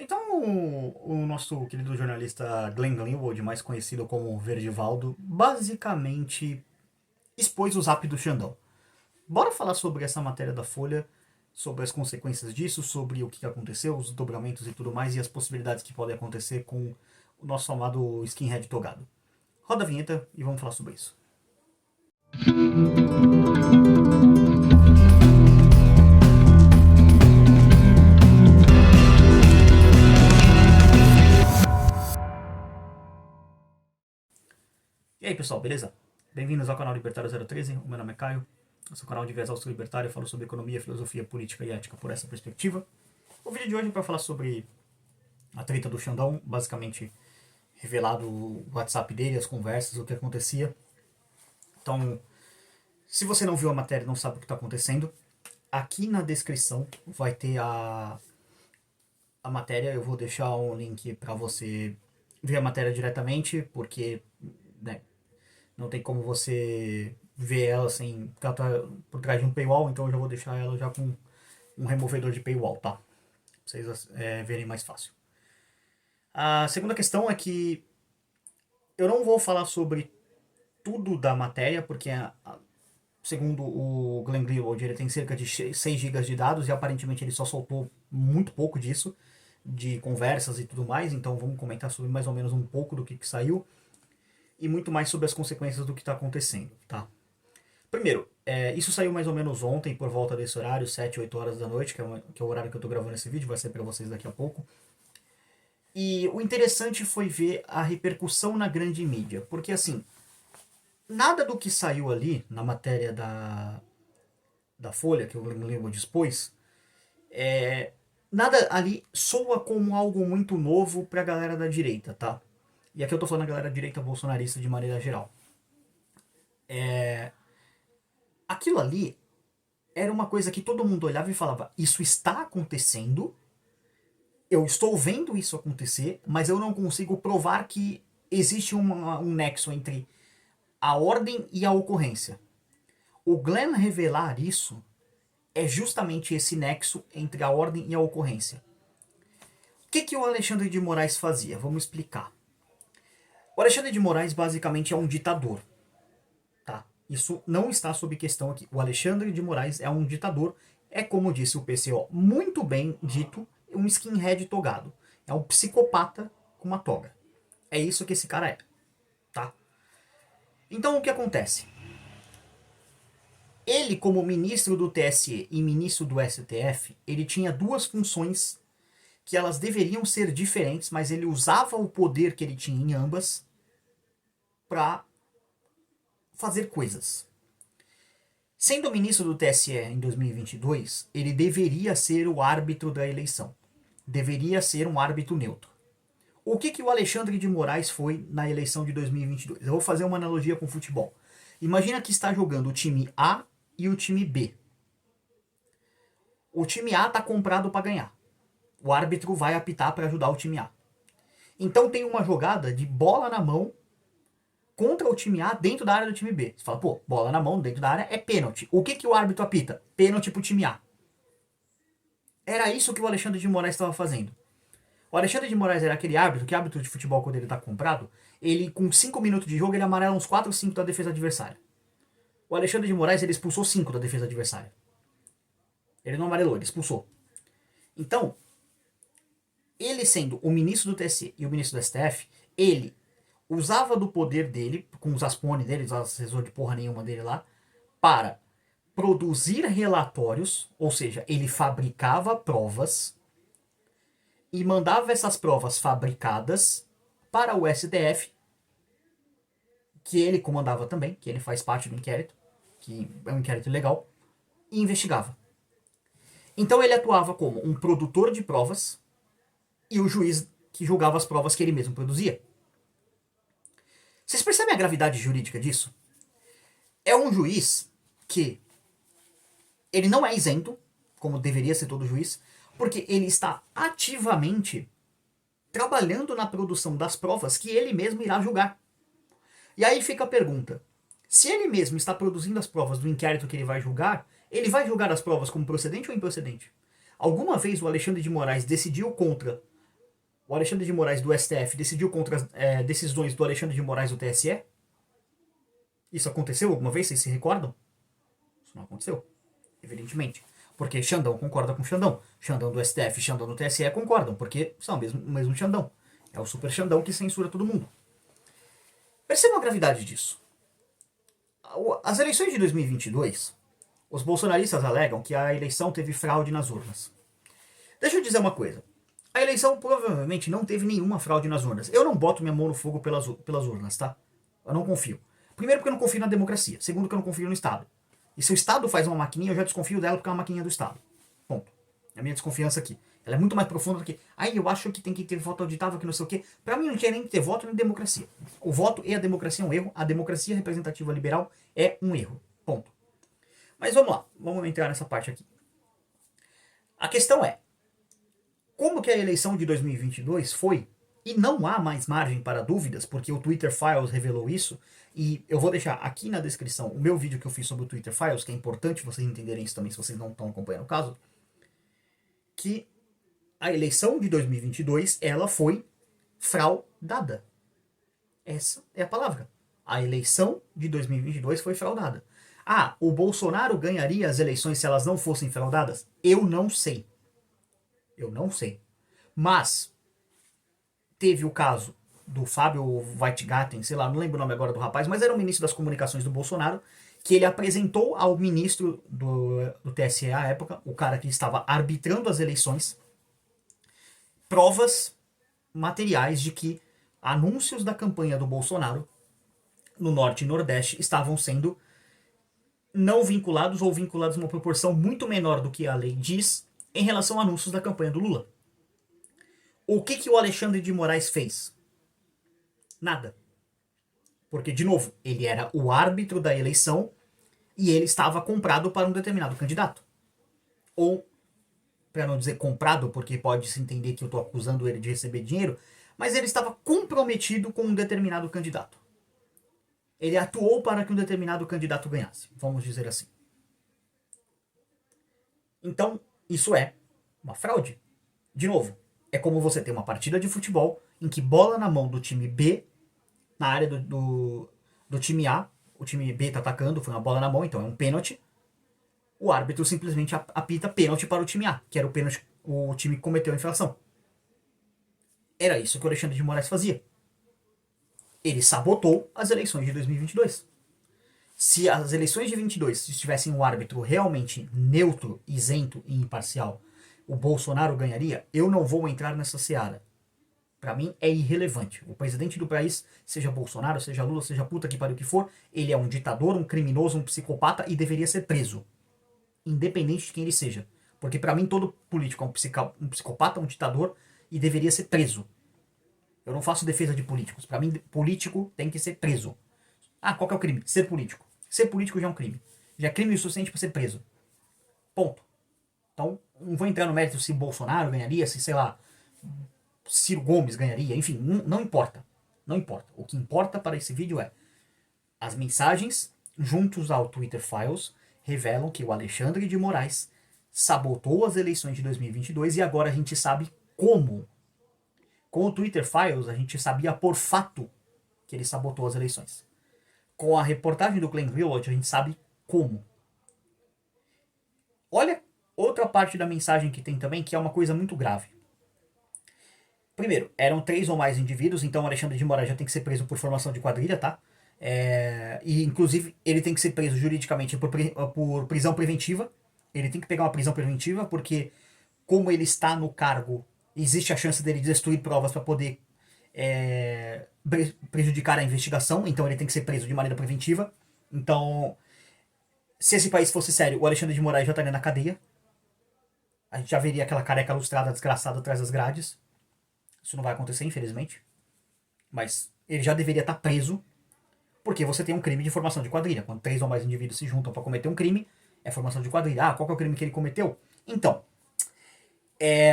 Então, o nosso querido jornalista Glenn Greenwald, mais conhecido como Verdivaldo, basicamente expôs o zap do Xandão. Bora falar sobre essa matéria da Folha, sobre as consequências disso, sobre o que aconteceu, os dobramentos e tudo mais, e as possibilidades que podem acontecer com o nosso amado skinhead togado. Roda a vinheta e vamos falar sobre isso. E aí pessoal, beleza? Bem-vindos ao canal Libertário 013, o meu nome é Caio, eu sou o canal de viés austro-libertário, eu falo sobre economia, filosofia, política e ética por essa perspectiva. O vídeo de hoje é para falar sobre a treta do Xandão, basicamente revelado o WhatsApp dele, as conversas, o que acontecia. Então, se você não viu a matéria e não sabe o que está acontecendo, aqui na descrição vai ter a matéria, eu vou deixar um link para você ver a matéria diretamente, porque né, não tem como você ver ela sem porque ela tá por trás de um paywall, então eu já vou deixar ela já com um removedor de paywall, tá? Pra vocês verem mais fácil. A segunda questão é que eu não vou falar sobre tudo da matéria, porque segundo o Glenn Greenwald, ele tem cerca de 6 GB de dados e aparentemente ele só soltou muito pouco disso, de conversas e tudo mais, então vamos comentar sobre mais ou menos um pouco do que saiu e muito mais sobre as consequências do que está acontecendo, tá? Primeiro, isso saiu mais ou menos ontem, por volta desse horário, 7, 8 horas da noite, que é o horário que eu tô gravando esse vídeo, vai ser para vocês daqui a pouco. E o interessante foi ver a repercussão na grande mídia, porque assim, nada do que saiu ali na matéria da Folha, que o Lemo dispôs, nada ali soa como algo muito novo pra galera da direita, tá? E aqui eu tô falando da galera da direita bolsonarista de maneira geral. Aquilo ali era uma coisa que todo mundo olhava e falava: isso está acontecendo, eu estou vendo isso acontecer, mas eu não consigo provar que existe um nexo entre a ordem e a ocorrência. O Glenn revelar isso é justamente esse nexo entre a ordem e a ocorrência. O que o Alexandre de Moraes fazia? Vamos explicar. O Alexandre de Moraes basicamente é um ditador. Tá? Isso não está sob questão aqui. O Alexandre de Moraes é um ditador, é como disse o PCO, muito bem dito, um skinhead togado. É um psicopata com uma toga. É isso que esse cara é. Tá? Então o que acontece? Ele, como ministro do TSE e ministro do STF, ele tinha duas funções que elas deveriam ser diferentes, mas ele usava o poder que ele tinha em ambas para fazer coisas. Sendo ministro do TSE em 2022, ele deveria ser o árbitro da eleição. Deveria ser um árbitro neutro. O que o Alexandre de Moraes foi na eleição de 2022? Eu vou fazer uma analogia com futebol. Imagina que está jogando o time A e o time B. O time A está comprado para ganhar. O árbitro vai apitar para ajudar o time A. Então tem uma jogada de bola na mão contra o time A dentro da área do time B. Você fala, pô, bola na mão dentro da área é pênalti. O que o árbitro apita? Pênalti pro time A. Era isso que o Alexandre de Moraes estava fazendo. O Alexandre de Moraes era aquele árbitro, que árbitro de futebol quando ele tá comprado, ele com 5 minutos de jogo ele amarela uns 4 ou 5 da defesa adversária. O Alexandre de Moraes ele expulsou 5 da defesa adversária. Ele não amarelou, ele expulsou. Então, ele sendo o ministro do TSE e o ministro do STF, ele usava do poder dele, com os aspone dele, os assessores de porra nenhuma dele lá, para produzir relatórios, ou seja, ele fabricava provas e mandava essas provas fabricadas para o STF, que ele comandava também, que ele faz parte do inquérito, que é um inquérito legal, e investigava. Então ele atuava como um produtor de provas e o juiz que julgava as provas que ele mesmo produzia. Vocês percebem a gravidade jurídica disso? É um juiz que ele não é isento, como deveria ser todo juiz, porque ele está ativamente trabalhando na produção das provas que ele mesmo irá julgar. E aí fica a pergunta: se ele mesmo está produzindo as provas do inquérito que ele vai julgar as provas como procedente ou improcedente? Alguma vez o Alexandre de Moraes decidiu contra O Alexandre de Moraes do STF decidiu contra as decisões do Alexandre de Moraes do TSE? Isso aconteceu alguma vez? Vocês se recordam? Isso não aconteceu, evidentemente. Porque Xandão concorda com Xandão. Xandão do STF e Xandão do TSE concordam, porque são o mesmo Xandão. É o super Xandão que censura todo mundo. Percebam a gravidade disso. As eleições de 2022, os bolsonaristas alegam que a eleição teve fraude nas urnas. Deixa eu dizer uma coisa. A eleição provavelmente não teve nenhuma fraude nas urnas. Eu não boto minha mão no fogo pelas urnas, tá? Eu não confio. Primeiro porque eu não confio na democracia. Segundo que eu não confio no Estado. E se o Estado faz uma maquininha, eu já desconfio dela porque é uma maquininha do Estado. Ponto. É a minha desconfiança aqui. Ela é muito mais profunda do que... Aí eu acho que tem que ter voto auditável, que não sei o quê. Pra mim não tinha nem que ter voto nem democracia. O voto e a democracia é um erro. A democracia representativa liberal é um erro. Ponto. Mas vamos lá. Vamos entrar nessa parte aqui. A questão é... Como que a eleição de 2022 foi? E não há mais margem para dúvidas, porque o Twitter Files revelou isso. E eu vou deixar aqui na descrição o meu vídeo que eu fiz sobre o Twitter Files, que é importante vocês entenderem isso também, se vocês não estão acompanhando o caso. Que a eleição de 2022, ela foi fraudada. Essa é a palavra. A eleição de 2022 foi fraudada. Ah, o Bolsonaro ganharia as eleições se elas não fossem fraudadas? Eu não sei. Eu não sei. Mas teve o caso do Fábio Weitgatten, sei lá, não lembro o nome agora do rapaz, mas era o ministro das comunicações do Bolsonaro, que ele apresentou ao ministro do TSE à época, o cara que estava arbitrando as eleições, provas materiais de que anúncios da campanha do Bolsonaro no Norte e Nordeste estavam sendo não vinculados ou vinculados em uma proporção muito menor do que a lei diz em relação a anúncios da campanha do Lula. O que o Alexandre de Moraes fez? Nada. Porque, de novo, ele era o árbitro da eleição e ele estava comprado para um determinado candidato. Ou, para não dizer comprado, porque pode-se entender que eu estou acusando ele de receber dinheiro, mas ele estava comprometido com um determinado candidato. Ele atuou para que um determinado candidato ganhasse, vamos dizer assim. Então, isso é uma fraude. De novo, é como você ter uma partida de futebol em que bola na mão do time B, na área do time A, o time B está atacando, foi uma bola na mão, então é um pênalti. O árbitro simplesmente apita pênalti para o time A, que era o pênalti, o time que cometeu a infração. Era isso que o Alexandre de Moraes fazia. Ele sabotou as eleições de 2022. Se as eleições de 22 tivessem um árbitro realmente neutro, isento e imparcial, o Bolsonaro ganharia? Eu não vou entrar nessa seara. Pra mim é irrelevante. O presidente do país, seja Bolsonaro, seja Lula, seja puta que pariu que for, ele é um ditador, um criminoso, um psicopata e deveria ser preso. Independente de quem ele seja. Porque pra mim todo político é um psicopata, um ditador e deveria ser preso. Eu não faço defesa de políticos. Pra mim, político tem que ser preso. Ah, qual que é o crime? Ser político. Ser político já é um crime. Já é crime o suficiente pra ser preso. Ponto. Então, não vou entrar no mérito se Bolsonaro ganharia, se, sei lá, Ciro Gomes ganharia, enfim, não importa. Não importa. O que importa para esse vídeo é as mensagens juntos ao Twitter Files revelam que o Alexandre de Moraes sabotou as eleições de 2022 e agora a gente sabe como. Com o Twitter Files a gente sabia por fato que ele sabotou as eleições. Com a reportagem do Glenn Greenwald a gente sabe como. Olha outra parte da mensagem que tem também, que é uma coisa muito grave. Primeiro, eram 3 ou mais indivíduos, então o Alexandre de Moraes já tem que ser preso por formação de quadrilha, tá? E inclusive ele tem que ser preso juridicamente por prisão preventiva. Ele tem que pegar uma prisão preventiva, porque como ele está no cargo, existe a chance dele destruir provas para poder prejudicar a investigação, então ele tem que ser preso de maneira preventiva. Então, se esse país fosse sério, o Alexandre de Moraes já estaria na cadeia. A gente já veria aquela careca lustrada, desgraçada atrás das grades. Isso não vai acontecer, infelizmente. Mas ele já deveria estar preso, porque você tem um crime de formação de quadrilha. Quando 3 ou mais indivíduos se juntam para cometer um crime, é formação de quadrilha. Ah, qual que é o crime que ele cometeu? Então,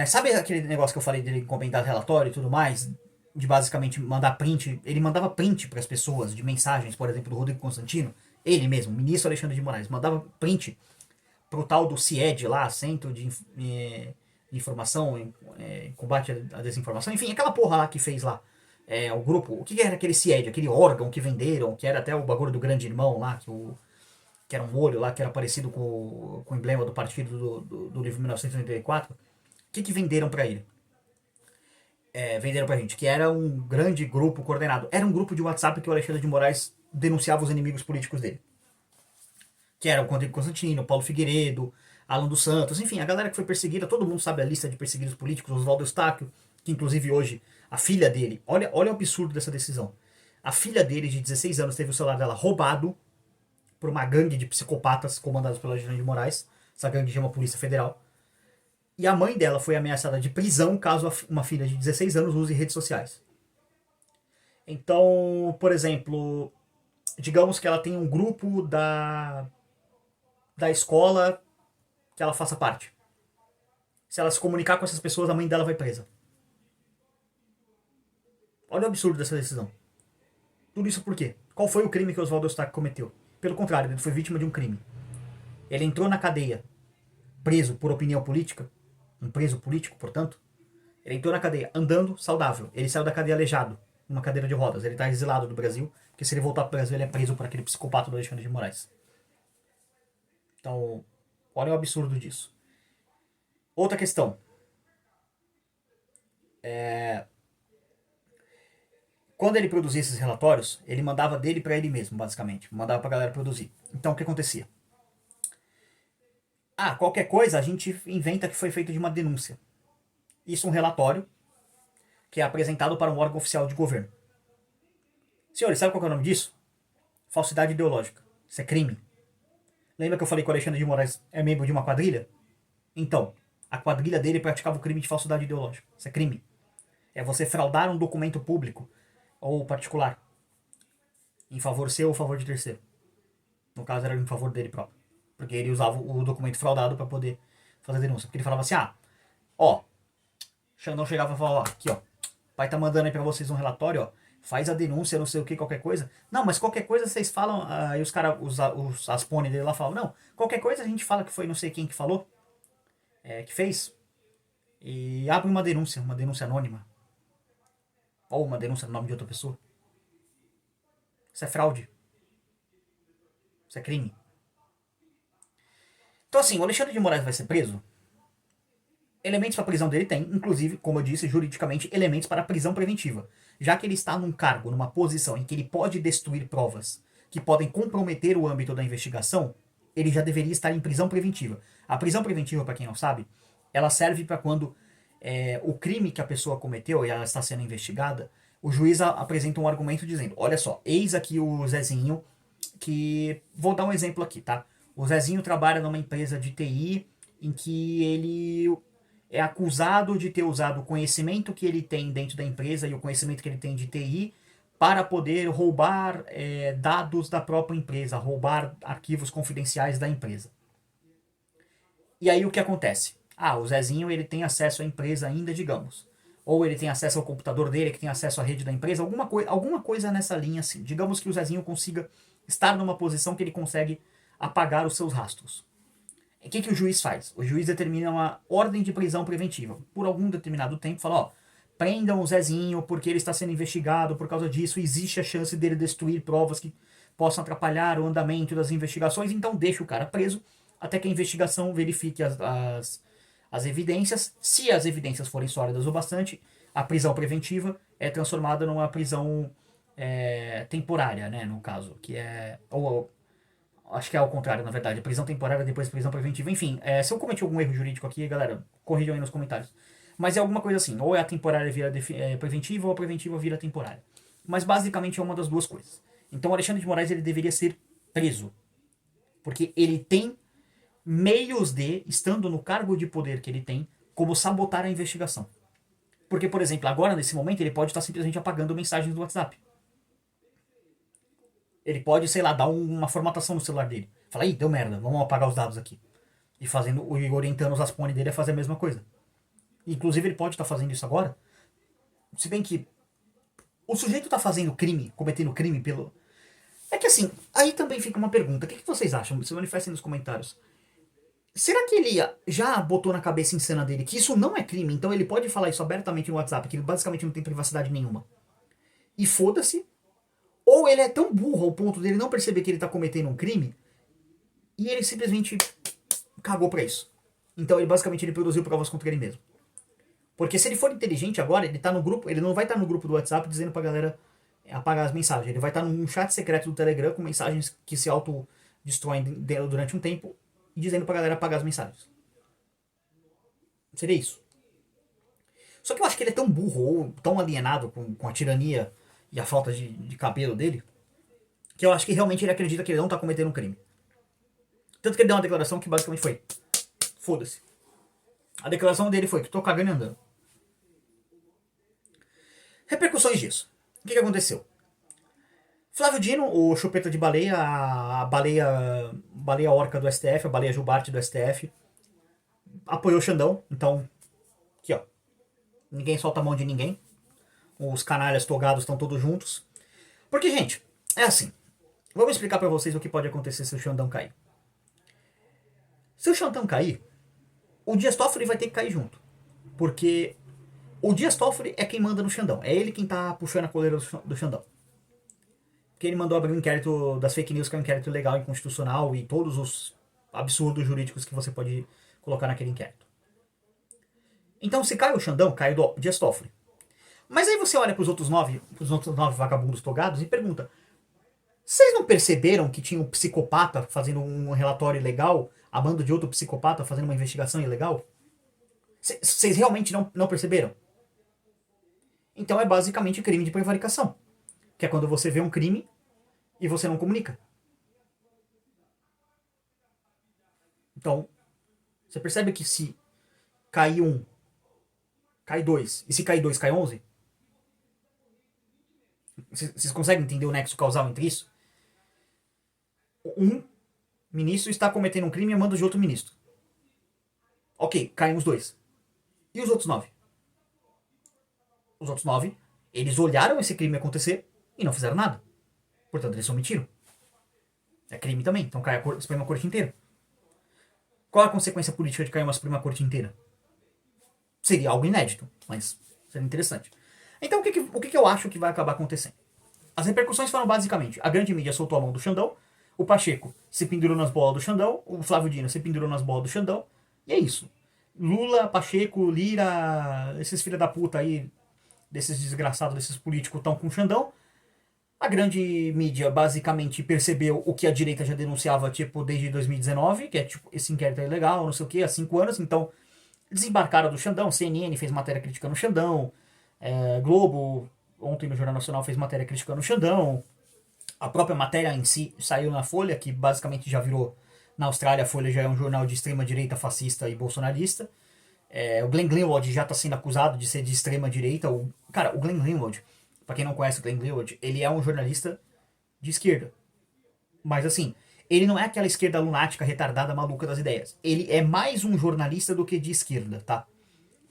sabe aquele negócio que eu falei dele comentar relatório e tudo mais? De basicamente mandar print. Ele mandava print para as pessoas de mensagens, por exemplo, do Rodrigo Constantino. Ele mesmo, o ministro Alexandre de Moraes, mandava print pro tal do CIED lá, Centro de de informação, em combate à desinformação, enfim, aquela porra lá que fez lá. O grupo, o que era aquele CIED, aquele órgão que venderam, que era até o bagulho do grande irmão lá, que era um olho lá, que era parecido com o emblema do partido do livro 1984. O que venderam pra ele? Venderam pra gente, que era um grande grupo coordenado. Era um grupo de WhatsApp que o Alexandre de Moraes denunciava os inimigos políticos dele. Que era o Rodrigo Constantino, Paulo Figueiredo, Alan dos Santos, enfim, a galera que foi perseguida, todo mundo sabe a lista de perseguidos políticos, Oswaldo Eustáquio, que inclusive hoje, a filha dele, olha o absurdo dessa decisão. A filha dele, de 16 anos, teve o celular dela roubado por uma gangue de psicopatas comandados pela Alexandre de Moraes. Essa gangue chama Polícia Federal. E a mãe dela foi ameaçada de prisão caso uma filha de 16 anos use redes sociais. Então, por exemplo, digamos que ela tem um grupo da escola que ela faça parte. Se ela se comunicar com essas pessoas, a mãe dela vai presa. Olha o absurdo dessa decisão. Tudo isso por quê? Qual foi o crime que Oswaldo Eustáquio cometeu? Pelo contrário, ele foi vítima de um crime. Ele entrou na cadeia, preso por opinião política, um preso político, portanto. Ele entrou na cadeia andando saudável. Ele saiu da cadeia aleijado, numa cadeira de rodas. Ele está exilado do Brasil, porque se ele voltar para o Brasil, ele é preso por aquele psicopata do Alexandre de Moraes. Então, olha o absurdo disso. Outra questão. Quando ele produzia esses relatórios, ele mandava dele para ele mesmo, basicamente. Mandava pra galera produzir. Então, o que acontecia? Qualquer coisa a gente inventa que foi feito de uma denúncia. Isso é um relatório que é apresentado para um órgão oficial de governo. Senhores, sabe qual é o nome disso? Falsidade ideológica. Isso é crime. Lembra que eu falei que o Alexandre de Moraes é membro de uma quadrilha? Então, a quadrilha dele praticava o crime de falsidade ideológica. Isso é crime. É você fraudar um documento público ou particular em favor seu ou favor de terceiro. No caso, era em favor dele próprio. Porque ele usava o documento fraudado para poder fazer a denúncia. Porque ele falava assim, Xandão chegava e falava, aqui, o pai tá mandando aí pra vocês um relatório, faz a denúncia, não sei o que, qualquer coisa. Não, mas qualquer coisa vocês falam, aí os caras, as pôneis dele lá falam, não, qualquer coisa a gente fala que foi não sei quem que falou, que fez, e abre uma denúncia anônima. Ou uma denúncia no nome de outra pessoa. Isso é fraude. Isso é crime. Então assim, o Alexandre de Moraes vai ser preso? Elementos para a prisão dele tem, inclusive, como eu disse, juridicamente, elementos para a prisão preventiva. Já que ele está num cargo, numa posição em que ele pode destruir provas que podem comprometer o âmbito da investigação, ele já deveria estar em prisão preventiva. A prisão preventiva, para quem não sabe, ela serve para quando o crime que a pessoa cometeu e ela está sendo investigada, o juiz apresenta um argumento dizendo, olha só, eis aqui o Zezinho, que... Vou dar um exemplo aqui, tá? O Zezinho trabalha numa empresa de TI em que ele é acusado de ter usado o conhecimento que ele tem dentro da empresa e o conhecimento que ele tem de TI para poder roubar dados da própria empresa, roubar arquivos confidenciais da empresa. E aí o que acontece? O Zezinho ele tem acesso à empresa ainda, digamos. Ou ele tem acesso ao computador dele, que tem acesso à rede da empresa, alguma coisa nessa linha assim. Digamos que o Zezinho consiga estar numa posição que ele consegue apagar os seus rastros. O que o juiz faz? O juiz determina uma ordem de prisão preventiva. Por algum determinado tempo, fala, prendam o Zezinho porque ele está sendo investigado, por causa disso existe a chance dele destruir provas que possam atrapalhar o andamento das investigações, então deixa o cara preso até que a investigação verifique as evidências. Se as evidências forem sólidas o bastante, a prisão preventiva é transformada numa prisão temporária, né, no caso, que é... Acho que é ao contrário, na verdade. Prisão temporária, depois prisão preventiva. Enfim, se eu cometi algum erro jurídico aqui, galera, corrijam aí nos comentários. Mas é alguma coisa assim. Ou a temporária vira preventiva, ou a preventiva vira temporária. Mas basicamente é uma das duas coisas. Então o Alexandre de Moraes ele deveria ser preso. Porque ele tem meios de, estando no cargo de poder que ele tem, como sabotar a investigação. Porque, por exemplo, agora, nesse momento, ele pode estar simplesmente apagando mensagens do WhatsApp. Ele pode, sei lá, dar uma formatação no celular dele. Fala, ih, deu merda, vamos apagar os dados aqui. E orientando os Aspone dele a fazer a mesma coisa. Inclusive, ele pode estar fazendo isso agora. Se bem que o sujeito está fazendo crime, cometendo crime pelo... É que assim, aí também fica uma pergunta. O que vocês acham? Se manifestem nos comentários. Será que ele já botou na cabeça insana dele que isso não é crime, então ele pode falar isso abertamente no WhatsApp, que ele basicamente não tem privacidade nenhuma? E foda-se. Ou ele é tão burro ao ponto dele não perceber que ele tá cometendo um crime e ele simplesmente cagou pra isso. Então ele basicamente ele produziu provas contra ele mesmo. Porque se ele for inteligente agora, ele tá no grupo, ele não vai estar no grupo do WhatsApp dizendo pra galera apagar as mensagens. Ele vai estar num chat secreto do Telegram com mensagens que se autodestroem durante um tempo e dizendo pra galera apagar as mensagens. Seria isso. Só que eu acho que ele é tão burro ou tão alienado com a tirania e a falta de cabelo dele, que eu acho que realmente ele acredita que ele não tá cometendo um crime. Tanto que ele deu uma declaração que basicamente foi: foda-se. A declaração dele foi que tô cagando e andando. Repercussões disso. O que aconteceu? Flávio Dino, o chupeta de baleia, a baleia orca do STF, a baleia jubarte do STF, apoiou o Xandão. Então, aqui ó, ninguém solta a mão de ninguém. Os canalhas togados estão todos juntos. Porque, gente, é assim. Vamos explicar pra vocês o que pode acontecer se o Xandão cair. Se o Xandão cair, o Dias Toffoli vai ter que cair junto. Porque o Dias Toffoli é quem manda no Xandão. É ele quem tá puxando a coleira do Xandão. Porque ele mandou abrir um inquérito das fake news, que é um inquérito legal e inconstitucional, e todos os absurdos jurídicos que você pode colocar naquele inquérito. Então, se cai o Xandão, cai o Dias Toffoli. Mas aí você olha pros outros nove vagabundos togados e pergunta: vocês não perceberam que tinha um psicopata fazendo um relatório ilegal, a mando de outro psicopata fazendo uma investigação ilegal? Vocês realmente não perceberam? Então é basicamente crime de prevaricação. Que é quando você vê um crime e você não comunica. Então, você percebe que se cair um, cai dois. E se cair dois, cai 11? Vocês conseguem entender o nexo causal entre isso? Um ministro está cometendo um crime e manda de outro ministro. Ok, caem os dois. E os outros 9? Os outros 9, eles olharam esse crime acontecer e não fizeram nada. Portanto, eles omitiram. É crime também, então cai a Suprema Corte inteira. Qual a consequência política de cair uma Suprema Corte inteira? Seria algo inédito, mas seria interessante. Então, o que eu acho que vai acabar acontecendo? As repercussões foram basicamente: a grande mídia soltou a mão do Xandão, o Pacheco se pendurou nas bolas do Xandão, o Flávio Dino se pendurou nas bolas do Xandão, e é isso. Lula, Pacheco, Lira, esses filha da puta aí, desses desgraçados, desses políticos estão com o Xandão. A grande mídia basicamente percebeu o que a direita já denunciava, tipo, desde 2019, que é tipo, esse inquérito é ilegal, não sei o que, há 5 anos, então desembarcaram do Xandão, CNN fez matéria criticando o Xandão, Globo, ontem no Jornal Nacional, fez matéria criticando o Xandão, a própria matéria em si saiu na Folha, que basicamente já virou, na Austrália, a Folha já é um jornal de extrema-direita, fascista e bolsonarista. O Glenn Greenwald já está sendo acusado de ser de extrema-direita. Cara, o Glenn Greenwald, pra quem não conhece o Glenn Greenwald, ele é um jornalista de esquerda. Mas assim, ele não é aquela esquerda lunática, retardada, maluca das ideias. Ele é mais um jornalista do que de esquerda, tá?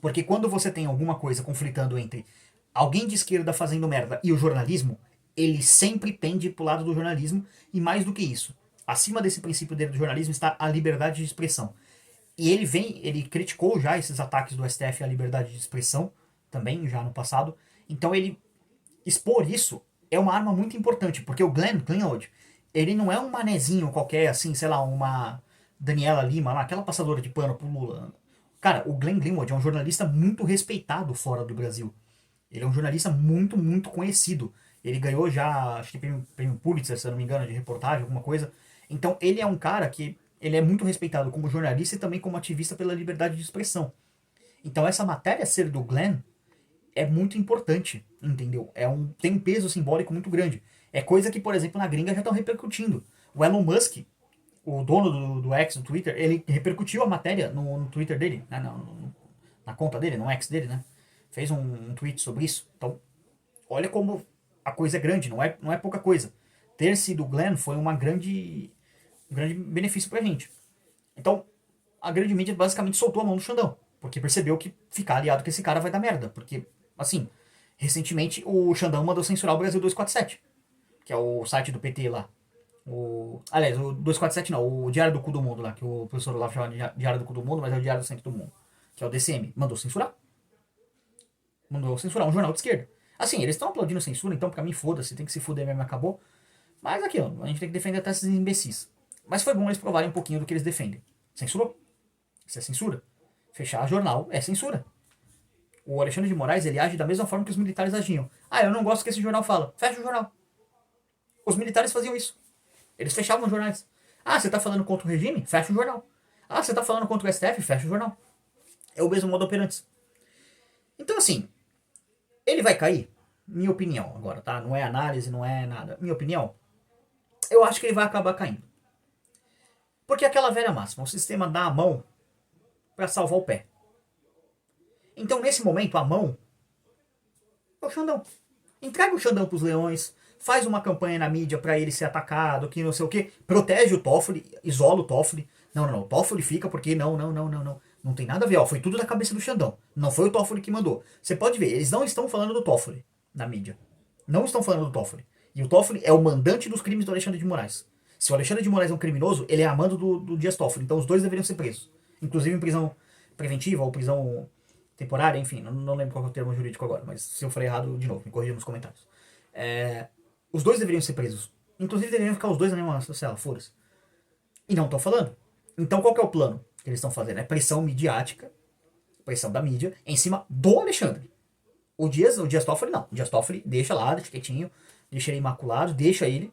Porque quando você tem alguma coisa conflitando entre alguém de esquerda fazendo merda e o jornalismo, ele sempre pende pro lado do jornalismo, e mais do que isso, acima desse princípio dele do jornalismo está a liberdade de expressão. E ele criticou já esses ataques do STF à liberdade de expressão, também, já no passado. Então ele expor isso é uma arma muito importante, porque o Glenn Greenwald, ele não é um manezinho qualquer, assim, sei lá, uma Daniela Lima lá, aquela passadora de pano pro Lula. Cara, o Glenn Greenwald é um jornalista muito respeitado fora do Brasil. Ele é um jornalista muito, muito conhecido. Ele ganhou já, acho que prêmio Pulitzer, se eu não me engano, de reportagem, alguma coisa. Então ele é um cara que ele é muito respeitado como jornalista e também como ativista pela liberdade de expressão. Então essa matéria ser do Glenn é muito importante, entendeu? Tem um peso simbólico muito grande. É coisa que, por exemplo, na gringa já estão repercutindo. O Elon Musk, o dono do X, do Twitter, ele repercutiu a matéria no Twitter dele, né, na conta dele, no X dele, né? Fez um tweet sobre isso. Então, olha como a coisa é grande, não é pouca coisa. Ter sido o Glenn foi um grande benefício pra gente. Então, a grande mídia basicamente soltou a mão do Xandão, porque percebeu que ficar aliado com esse cara vai dar merda. Porque, assim, recentemente o Xandão mandou censurar o Brasil 247, que é o site do PT lá. Aliás, o 247 não, o Diário do Cu do Mundo lá, que o professor Olavo chama de Diário do Cu do Mundo, mas é o Diário do Centro do Mundo, que é o DCM, mandou censurar. Mandou censurar um jornal de esquerda. Assim, eles estão aplaudindo censura, então pra mim foda-se, tem que se fuder mesmo, acabou. Mas aqui, ó, a gente tem que defender até esses imbecis. Mas foi bom eles provarem um pouquinho do que eles defendem. Censurou? Isso é censura. Fechar jornal é censura. O Alexandre de Moraes, ele age da mesma forma que os militares agiam. Ah, eu não gosto que esse jornal fala. Fecha o jornal. Os militares faziam isso. Eles fechavam os jornais. Ah, você tá falando contra o regime? Fecha o jornal. Ah, você tá falando contra o STF? Fecha o jornal. É o mesmo modo operante. Então, assim, ele vai cair? Minha opinião agora, tá? Não é análise, não é nada. Minha opinião, eu acho que ele vai acabar caindo. Porque é aquela velha máxima, o sistema dá a mão para salvar o pé. Então, nesse momento, a mão é o Xandão. Entrega o Xandão pros leões, faz uma campanha na mídia para ele ser atacado, que não sei o que, protege o Toffoli, isola o Toffoli. Não, o Toffoli fica porque não. Não tem nada a ver, ó, foi tudo da cabeça do Xandão. Não foi o Toffoli que mandou. Você pode ver, eles não estão falando do Toffoli na mídia. Não estão falando do Toffoli. E o Toffoli é o mandante dos crimes do Alexandre de Moraes. Se o Alexandre de Moraes é um criminoso, ele é amando do Dias Toffoli. Então os dois deveriam ser presos. Inclusive em prisão preventiva ou prisão temporária, enfim, não lembro qual é o termo jurídico agora, mas se eu falei errado, de novo, me corrija nos comentários. Os dois deveriam ser presos. Inclusive deveriam ficar os dois na mesma cela, foda-se. E não estão falando. Então qual que é o plano que eles estão fazendo? É pressão midiática, pressão da mídia, em cima do Alexandre. O Dias Toffoli não. O Dias Toffoli deixa lá, deixa quietinho, deixa ele imaculado, deixa ele.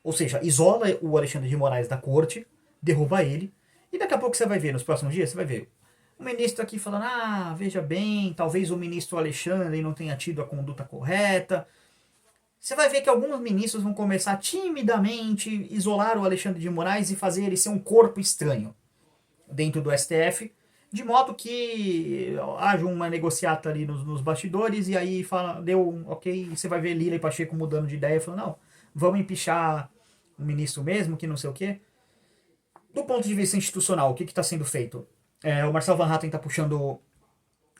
Ou seja, isola o Alexandre de Moraes da corte, derruba ele, e daqui a pouco você vai ver, nos próximos dias, você vai ver o ministro aqui falando, veja bem, talvez o ministro Alexandre não tenha tido a conduta correta. Você vai ver que alguns ministros vão começar timidamente isolar o Alexandre de Moraes e fazer ele ser um corpo estranho dentro do STF, de modo que haja uma negociata ali nos bastidores e aí fala, deu ok, e você vai ver Lira e Pacheco mudando de ideia, falando, não, vamos empichar o ministro mesmo, que não sei o quê. Do ponto de vista institucional, o que está sendo feito? O Marcelo Van Hatten está puxando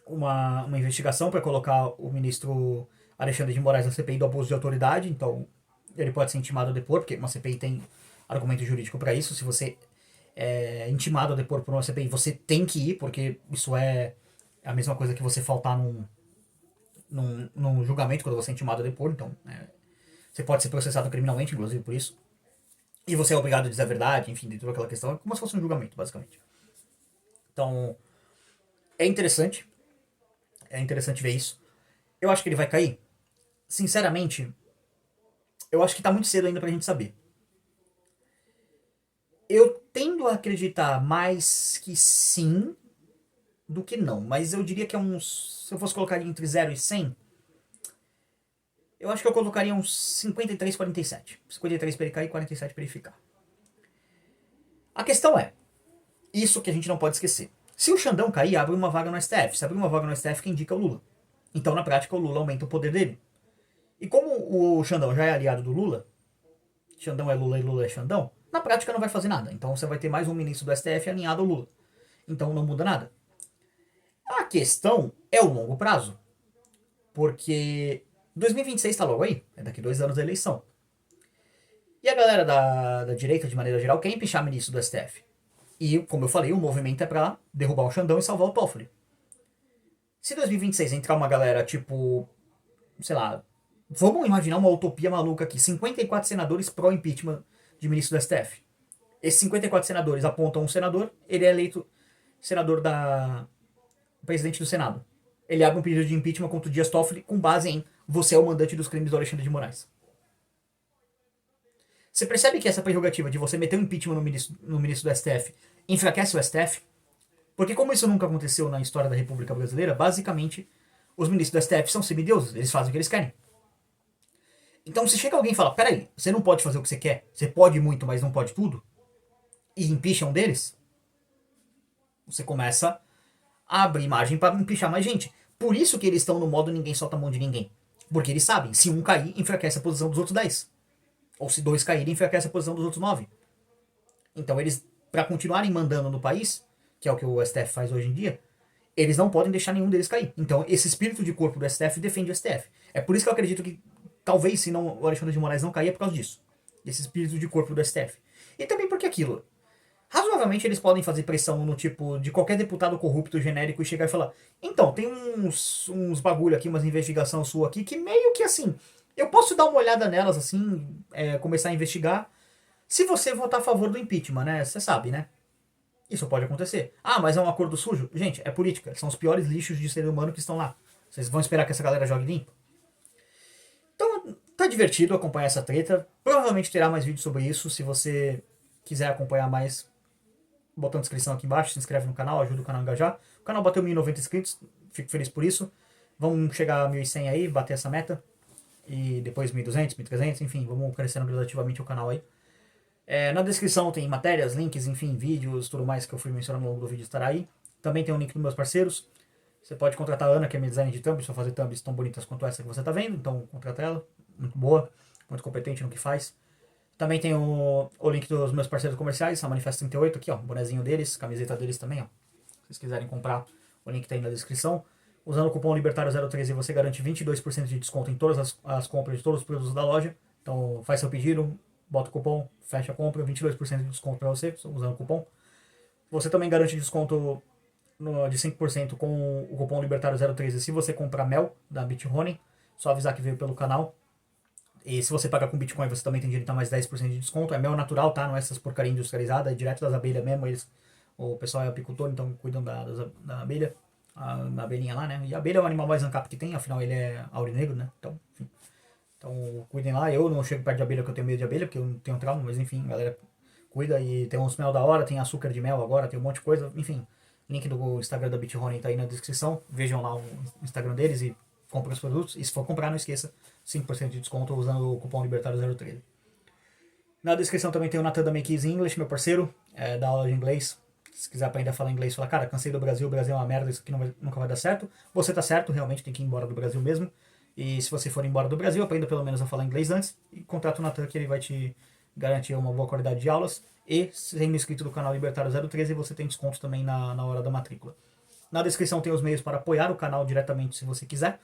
uma investigação para colocar o ministro Alexandre de Moraes na CPI do abuso de autoridade, então ele pode ser intimado a depor, porque uma CPI tem argumento jurídico para isso. Se você é intimado a depor por uma CPI, você tem que ir, porque isso é a mesma coisa que você faltar num julgamento quando você é intimado a depor, então você pode ser processado criminalmente, inclusive por isso. E você é obrigado a dizer a verdade, enfim, de toda aquela questão. É como se fosse um julgamento, basicamente. Então, é interessante. É interessante ver isso. Eu acho que ele vai cair. Sinceramente, eu acho que tá muito cedo ainda pra gente saber. Eu tendo a acreditar mais que sim do que não. Mas eu diria que é uns... Se eu fosse colocar entre 0 e 100, eu acho que eu colocaria uns 53, 47. 53 para ele cair e 47 para ele ficar. A questão é, isso que a gente não pode esquecer. Se o Xandão cair, abre uma vaga no STF. Se abrir uma vaga no STF, quem indica é o Lula. Então, na prática, o Lula aumenta o poder dele. E como o Xandão já é aliado do Lula, Xandão é Lula e Lula é Xandão, na prática não vai fazer nada. Então você vai ter mais um ministro do STF alinhado ao Lula. Então não muda nada. A questão é o longo prazo. Porque 2026 está logo aí. É daqui 2 anos da eleição. E a galera da direita, de maneira geral, quer empichar ministro do STF. E, como eu falei, o movimento é pra derrubar o Xandão e salvar o Toffoli. Se 2026 entrar uma galera tipo, sei lá, vamos imaginar uma utopia maluca aqui, 54 senadores pró-impeachment de ministro do STF. Esses 54 senadores apontam um senador, ele é eleito senador presidente do Senado. Ele abre um pedido de impeachment contra o Dias Toffoli com base em você é o mandante dos crimes do Alexandre de Moraes. Você percebe que essa prerrogativa de você meter um impeachment no ministro do STF enfraquece o STF? Porque como isso nunca aconteceu na história da República Brasileira, basicamente, os ministros do STF são semideuses, eles fazem o que eles querem. Então se chega alguém e fala, peraí, você não pode fazer o que você quer, você pode muito, mas não pode tudo, e empicha um deles, você começa a abrir margem para empichar mais gente. Por isso que eles estão no modo ninguém solta a mão de ninguém. Porque eles sabem, se um cair, enfraquece a posição dos outros 10. Ou se 2 caírem, enfraquece a posição dos outros 9. Então eles, para continuarem mandando no país, que é o que o STF faz hoje em dia, eles não podem deixar nenhum deles cair. Então esse espírito de corpo do STF defende o STF. É por isso que eu acredito que, talvez, se não, o Alexandre de Moraes não cair, é por causa disso. esse espírito de corpo do STF. E também porque aquilo, razoavelmente eles podem fazer pressão no tipo de qualquer deputado corrupto genérico e chegar e falar: então, tem uns bagulho aqui, umas investigação sua aqui, que meio que assim, eu posso dar uma olhada nelas assim, começar a investigar, se você votar a favor do impeachment, né? Você sabe, né? Isso pode acontecer. Ah, mas é um acordo sujo? Gente, é política. São os piores lixos de ser humano que estão lá. Vocês vão esperar que essa galera jogue limpo? Então, tá divertido acompanhar essa treta. Provavelmente terá mais vídeos sobre isso. Se você quiser acompanhar mais, botão de inscrição aqui embaixo, se inscreve no canal, ajuda o canal a engajar. O canal bateu 1.090 inscritos, fico feliz por isso. Vamos chegar a 1.100 aí, bater essa meta. E depois 1.200, 1.300, enfim, vamos crescendo gradativamente o canal aí. Na descrição tem matérias, links, enfim, vídeos, tudo mais que eu fui mencionando ao longo do vídeo estará aí. Também tem um link dos meus parceiros. Você pode contratar a Ana, que é minha designer de thumbs, para fazer thumbs tão bonitas quanto essa que você está vendo. Então, contrata ela. Muito boa, muito competente no que faz. Também tem o link dos meus parceiros comerciais, a Manifesto 38 aqui, ó, o bonezinho deles, camiseta deles também, ó. Se vocês quiserem comprar, o link tá aí na descrição. Usando o cupom Libertário013 você garante 22% de desconto em todas as compras de todos os produtos da loja. Então, faz seu pedido, bota o cupom, fecha a compra, 22% de desconto para você, usando o cupom. Você também garante desconto de 5% com o cupom Libertário013 se você comprar mel da BitHoney. Só avisar que veio pelo canal. E se você pagar com Bitcoin, você também tem direito a mais 10% de desconto. É mel natural, tá? Não é essas porcaria industrializada, é direto das abelhas mesmo. O pessoal é apicultor, então cuidam da abelha. Da abelhinha lá, né? E a abelha é o animal mais ancap que tem, afinal ele é aurinegro, né? Então, enfim. Então, cuidem lá. Eu não chego perto de abelha porque eu tenho medo de abelha, porque eu não tenho trauma, mas enfim, galera cuida. E tem uns mel da hora, tem açúcar de mel agora, tem um monte de coisa. Enfim, link do Instagram da BitHoney tá aí na descrição. Vejam lá o Instagram deles e comprem os produtos. E se for comprar, não esqueça, 5% de desconto usando o cupom Libertário013. Na descrição também tem o Nathan da Make Easy English, meu parceiro, da aula de inglês. Se quiser aprender a falar inglês, fala, cara, cansei do Brasil, o Brasil é uma merda, isso aqui nunca vai dar certo. Você tá certo, realmente tem que ir embora do Brasil mesmo. E se você for embora do Brasil, aprenda pelo menos a falar inglês antes. E contrata o Nathan, que ele vai te garantir uma boa qualidade de aulas. E sendo inscrito do canal Libertário013, você tem desconto também na hora da matrícula. Na descrição tem os meios para apoiar o canal diretamente se você quiser.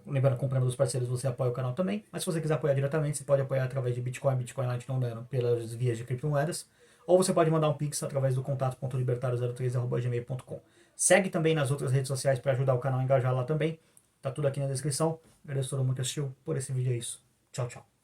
Lembrando, comprando dos parceiros, você apoia o canal também. Mas se você quiser apoiar diretamente, você pode apoiar através de Bitcoin, Bitcoin Lightning Nano, pelas vias de criptomoedas. Ou você pode mandar um pix através do contato.libertario03@gmail.com. Segue também nas outras redes sociais para ajudar o canal a engajar lá também. Tá tudo aqui na descrição. Agradeço a todo mundo que assistiu. Por esse vídeo é isso. Tchau, tchau.